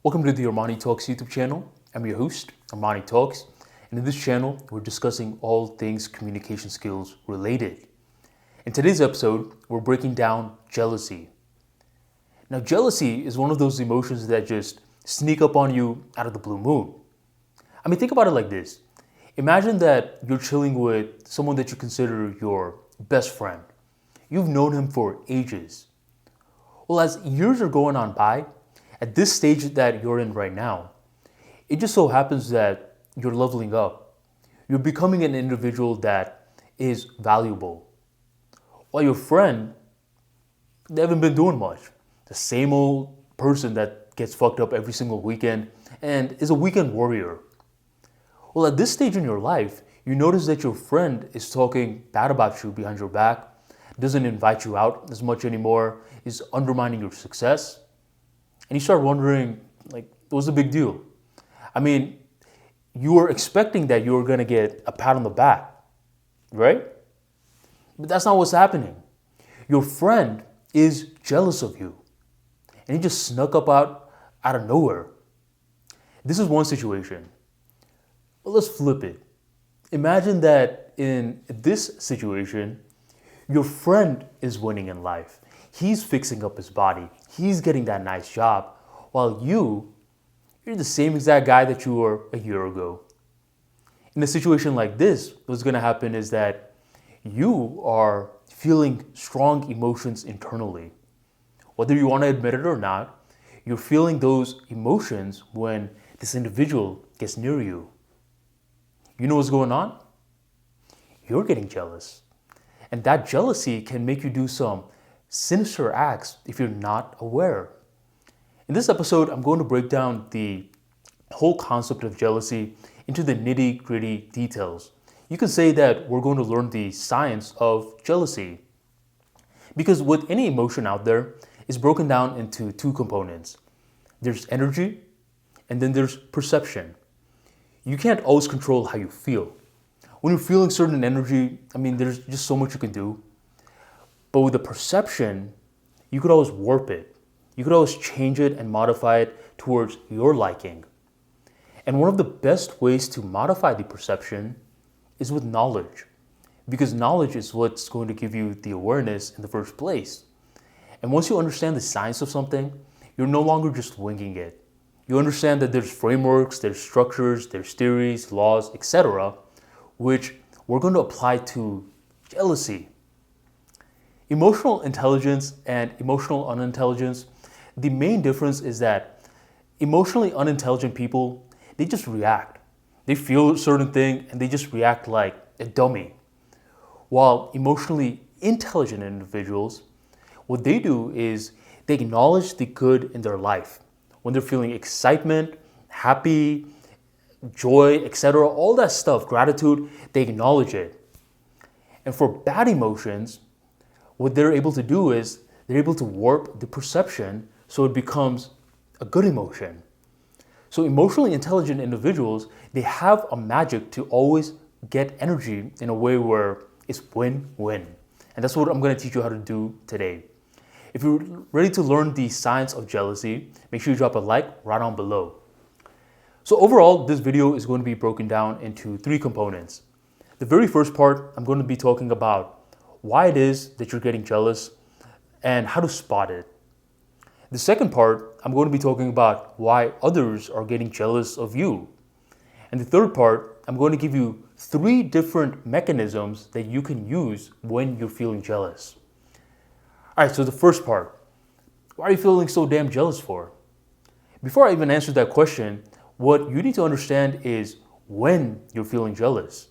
Welcome to the ArmaniTalks YouTube channel. I'm your host, ArmaniTalks, and in this channel, we're discussing all things communication skills related. In today's episode, we're breaking down jealousy. Now, jealousy is one of those emotions that just sneak up on you out of the blue moon. I mean, think about it like this. Imagine that you're chilling with someone that you consider your best friend. You've known him for ages. Well, as years are going on by, at this stage that you're in right now, it just so happens that you're leveling up. You're becoming an individual that is valuable. While your friend, they haven't been doing much. The same old person that gets fucked up every single weekend and is a weekend warrior. Well, at this stage in your life, you notice that your friend is talking bad about you behind your back, doesn't invite you out as much anymore, is undermining your success. And you start wondering, what's the big deal? I mean, you were expecting that you were going to get a pat on the back, right? But that's not what's happening. Your friend is jealous of you. And he just snuck up out of nowhere. This is one situation. But let's flip it. Imagine that in this situation, your friend is winning in life. He's fixing up his body. He's getting that nice job. While you're the same exact guy that you were a year ago. In a situation like this, what's going to happen is that you are feeling strong emotions internally. Whether you want to admit it or not, you're feeling those emotions when this individual gets near you. You know what's going on? You're getting jealous. And that jealousy can make you do some sinister acts if you're not aware. In this episode, I'm going to break down the whole concept of jealousy into the nitty-gritty details. You can say that we're going to learn the science of jealousy. Because with any emotion out there, it's broken down into two components. There's energy, and then there's perception. You can't always control how you feel. When you're feeling certain energy, there's just so much you can do. But with the perception, you could always warp it. You could always change it and modify it towards your liking. And one of the best ways to modify the perception is with knowledge. Because knowledge is what's going to give you the awareness in the first place. And once you understand the science of something, you're no longer just winging it. You understand that there's frameworks, there's structures, there's theories, laws, etc., which we're going to apply to jealousy. Emotional intelligence and emotional unintelligence, the main difference is that emotionally unintelligent people, they just react. They feel a certain thing and they just react like a dummy. While emotionally intelligent individuals, what they do is they acknowledge the good in their life. When they're feeling excitement, happy, joy, etc., all that stuff, gratitude, they acknowledge it. And for bad emotions, what they're able to do is they're able to warp the perception so it becomes a good emotion. So emotionally intelligent individuals, they have a magic to always get energy in a way where it's win-win. And that's what I'm going to teach you how to do today. If you're ready to learn the science of jealousy, make sure you drop a like right on below. So overall, this video is going to be broken down into three components. The very first part, I'm going to be talking about why it is that you're getting jealous and how to spot it. The second part, I'm going to be talking about why others are getting jealous of you. And the third part, I'm going to give you 3 different mechanisms that you can use when you're feeling jealous. All right, so the first part, why are you feeling so damn jealous for? Before I even answer that question, what you need to understand is when you're feeling jealous.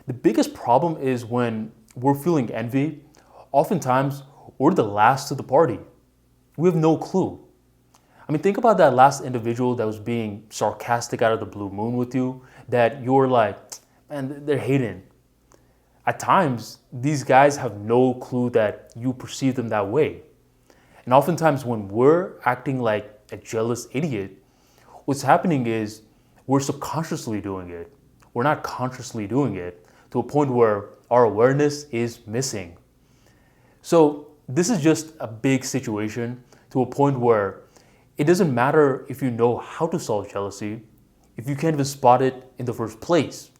The biggest problem is when we're feeling envy. Oftentimes, we're the last to the party. We have no clue. Think about that last individual that was being sarcastic out of the blue moon with you, that you're like, man, they're hating. At times, these guys have no clue that you perceive them that way. And oftentimes when we're acting like a jealous idiot, what's happening is we're subconsciously doing it. We're not consciously doing it to a point where our awareness is missing. So this is just a big situation to a point where It doesn't matter if you know how to solve jealousy if you can't even spot it in the first place.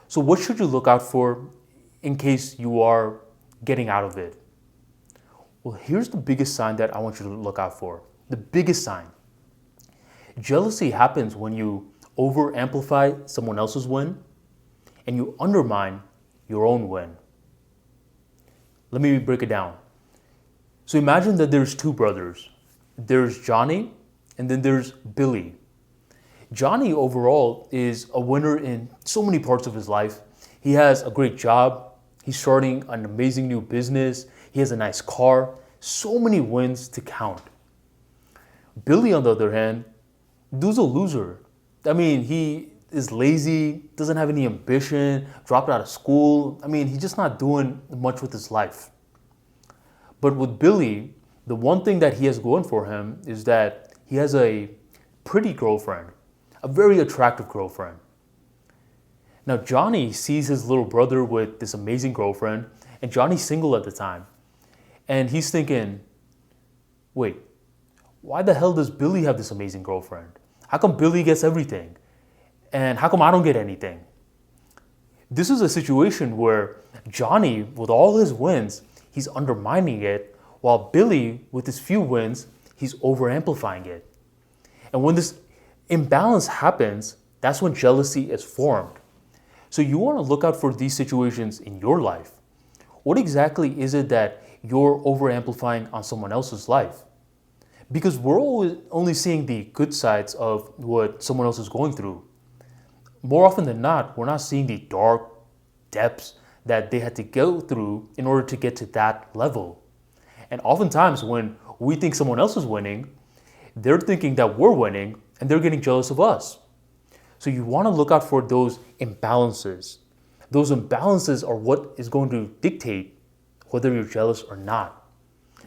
So what should you look out for in case you are getting out of it? Well, here's the biggest sign that I want you to look out for. The biggest sign. Jealousy happens when you over-amplify someone else's win and you undermine your own win. Let me break it down. So imagine that there's two brothers. There's Johnny and then there's Billy. Johnny overall is a winner in so many parts of his life. He has a great job. He's starting an amazing new business. He has a nice car. So many wins to count. Billy, on the other hand, dude's a loser. I mean, he is lazy, doesn't have any ambition, dropped out of school. I mean, he's just not doing much with his life. But with Billy, the one thing that he has going for him is that he has a pretty girlfriend, a very attractive girlfriend. Now, Johnny sees his little brother with this amazing girlfriend, and Johnny's single at the time. And he's thinking, wait, why the hell does Billy have this amazing girlfriend? How come Billy gets everything? And how come I don't get anything? This is a situation where Johnny, with all his wins, he's undermining it, while Billy, with his few wins, he's over-amplifying it. And when this imbalance happens, that's when jealousy is formed. So you want to look out for these situations in your life. What exactly is it that you're over-amplifying on someone else's life? Because we're always only seeing the good sides of what someone else is going through. More often than not, we're not seeing the dark depths that they had to go through in order to get to that level. And oftentimes when we think someone else is winning, they're thinking that we're winning and they're getting jealous of us. So you want to look out for those imbalances. Those imbalances are what is going to dictate whether you're jealous or not.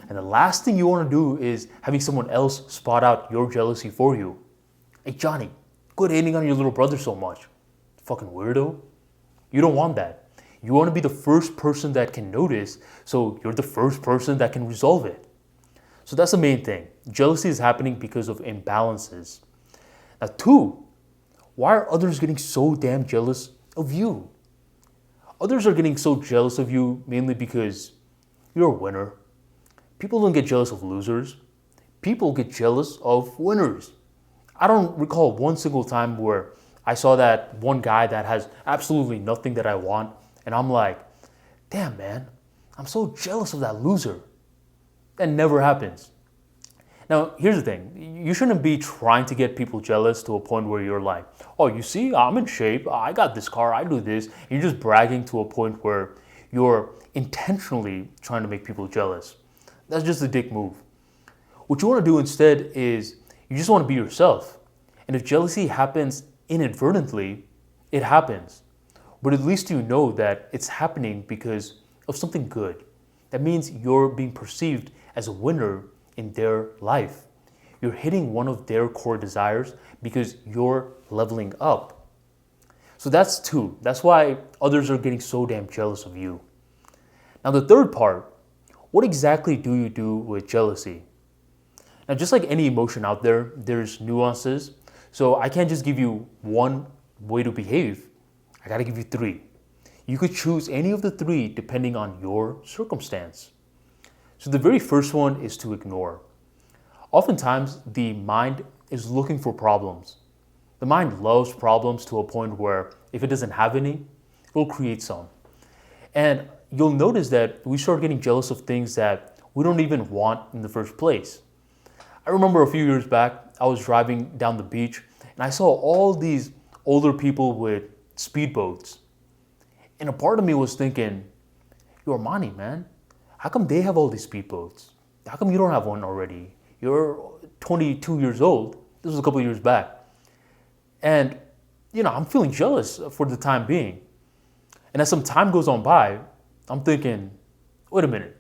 And the last thing you want to do is having someone else spot out your jealousy for you. Hey, Johnny, quit hating on your little brother so much. Fucking weirdo. You don't want that. You want to be the first person that can notice, so you're the first person that can resolve it. So that's the main thing. Jealousy is happening because of imbalances. Now, two, why are others getting so damn jealous of you? Others are getting so jealous of you mainly because you're a winner. People don't get jealous of losers. People get jealous of winners. I don't recall one single time where I saw that one guy that has absolutely nothing that I want, and I'm like, damn man, I'm so jealous of that loser. That never happens. Now, here's the thing. You shouldn't be trying to get people jealous to a point where you're like, oh, you see, I'm in shape. I got this car. I do this. And you're just bragging to a point where you're intentionally trying to make people jealous. That's just a dick move. What you want to do instead is you just want to be yourself. And if jealousy happens inadvertently, it happens. But at least you know that it's happening because of something good. That means you're being perceived as a winner in their life. You're hitting one of their core desires because you're leveling up. So that's two. That's why others are getting so damn jealous of you. Now the third part, what exactly do you do with jealousy? Now just like any emotion out there, there's nuances. So I can't just give you one way to behave. I gotta give you three. You could choose any of the three depending on your circumstance. So the very first one is to ignore. Oftentimes, the mind is looking for problems. The mind loves problems to a point where if it doesn't have any, it will create some. And you'll notice that we start getting jealous of things that we don't even want in the first place. I remember a few years back, I was driving down the beach and I saw all these older people with speedboats. And a part of me was thinking, yo, Armani, man, how come they have all these speedboats? How come you don't have one already? You're 22 years old. This was a couple of years back. And, I'm feeling jealous for the time being. And as some time goes on by, I'm thinking, wait a minute.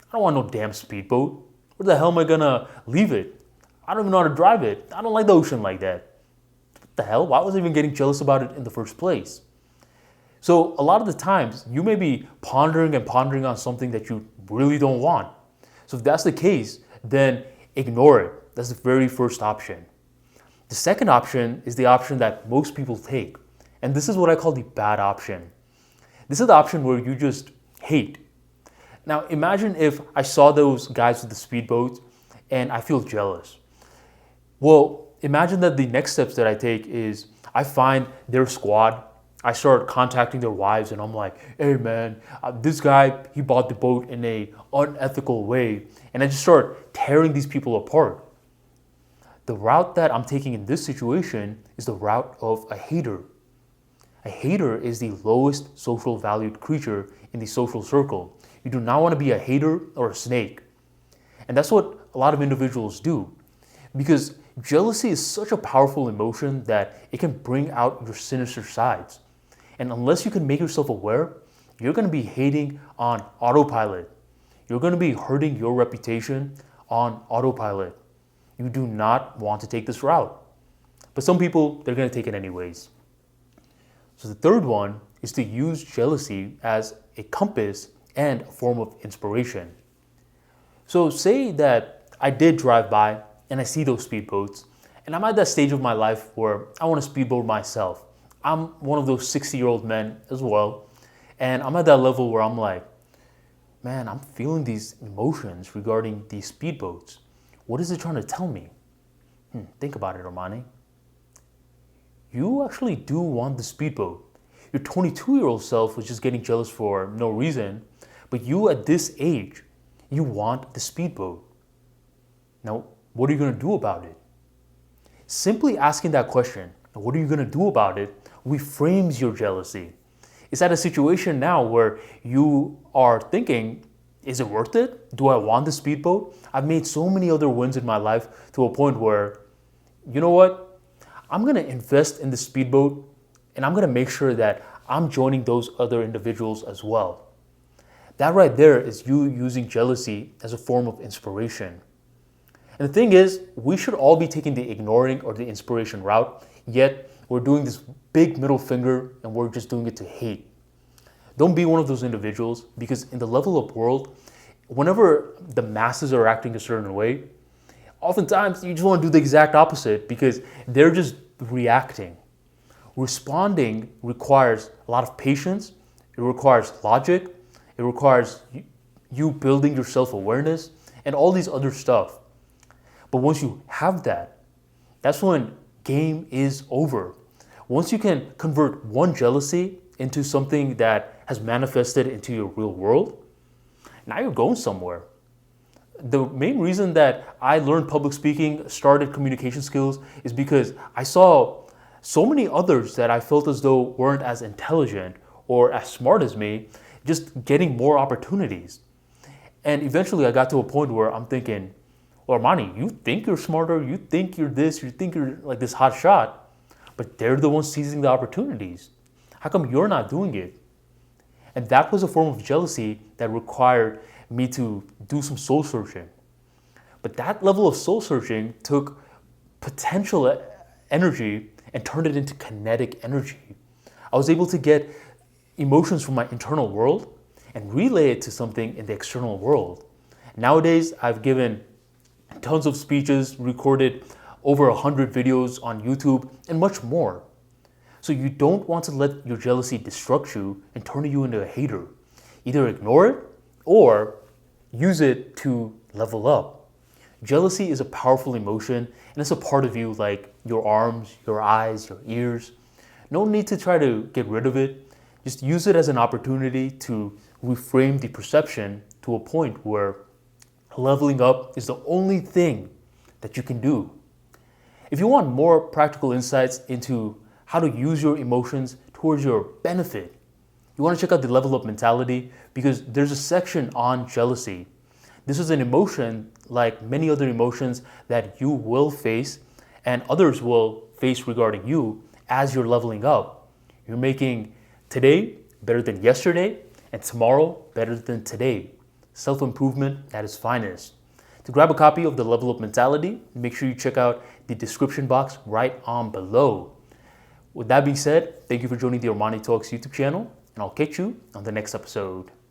I don't want no damn speedboat. Where the hell am I gonna leave it? I don't even know how to drive it. I don't like the ocean like that. What the hell? Why was I even getting jealous about it in the first place? So a lot of the times, you may be pondering on something that you really don't want. So if that's the case, then ignore it. That's the very first option. The second option is the option that most people take. And this is what I call the bad option. This is the option where you just hate. Now imagine if I saw those guys with the speedboats and I feel jealous. Well, imagine that the next steps that I take is I find their squad, I start contacting their wives, and I'm like, hey man, this guy, he bought the boat in a unethical way. And I just start tearing these people apart. The route that I'm taking in this situation is the route of a hater. A hater is the lowest social valued creature in the social circle. You do not want to be a hater or a snake. And that's what a lot of individuals do. Because jealousy is such a powerful emotion that it can bring out your sinister sides. And unless you can make yourself aware, you're going to be hating on autopilot. You're going to be hurting your reputation on autopilot. You do not want to take this route. But some people, they're going to take it anyways. So the third one is to use jealousy as a compass and a form of inspiration. So say that I did drive by and I see those speedboats, and I'm at that stage of my life where I want to speedboat myself. I'm one of those 60-year-old men as well, and I'm at that level where I'm like, man, I'm feeling these emotions regarding these speedboats. What is it trying to tell me? Think about it, Armani. You actually do want the speedboat. Your 22-year-old self was just getting jealous for no reason, but you at this age, you want the speedboat. Now, what are you going to do about it? Simply asking that question, what are you going to do about it, reframes your jealousy. It's at a situation now where you are thinking, is it worth it? Do I want the speedboat? I've made so many other wins in my life to a point where, you know what? I'm going to invest in the speedboat, and I'm going to make sure that I'm joining those other individuals as well. That right there is you using jealousy as a form of inspiration. And the thing is, we should all be taking the ignoring or the inspiration route, yet we're doing this big middle finger and we're just doing it to hate. Don't be one of those individuals, because in the level up world, whenever the masses are acting a certain way, oftentimes you just want to do the exact opposite because they're just reacting. Responding requires a lot of patience, it requires logic, it requires you building your self-awareness and all these other stuff. But once you have that, that's when game is over. Once you can convert one jealousy into something that has manifested into your real world, now you're going somewhere. The main reason that I learned public speaking, started communication skills, is because I saw so many others that I felt as though weren't as intelligent or as smart as me, just getting more opportunities. And eventually I got to a point where I'm thinking, well, Armani, you think you're smarter, you think you're this, you think you're like this hot shot, but they're the ones seizing the opportunities. How come you're not doing it? And that was a form of jealousy that required me to do some soul searching. But that level of soul searching took potential energy and turned it into kinetic energy. I was able to get emotions from my internal world and relay it to something in the external world. Nowadays, I've given tons of speeches, recorded over 100 videos on YouTube, and much more. So you don't want to let your jealousy destruct you and turn you into a hater. Either ignore it or use it to level up. Jealousy is a powerful emotion, and it's a part of you, like your arms, your eyes, your ears. No need to try to get rid of it. Just use it as an opportunity to reframe the perception to a point where leveling up is the only thing that you can do. If you want more practical insights into how to use your emotions towards your benefit, you want to check out the Level Up Mentality, because there's a section on jealousy. This is an emotion like many other emotions that you will face and others will face regarding you as you're leveling up. You're making today better than yesterday and tomorrow better than today. Self-improvement at its finest. To grab a copy of the Level Up Mentality, make sure you check out the description box right on below. With that being said, thank you for joining the ArmaniTalks YouTube channel, and I'll catch you on the next episode.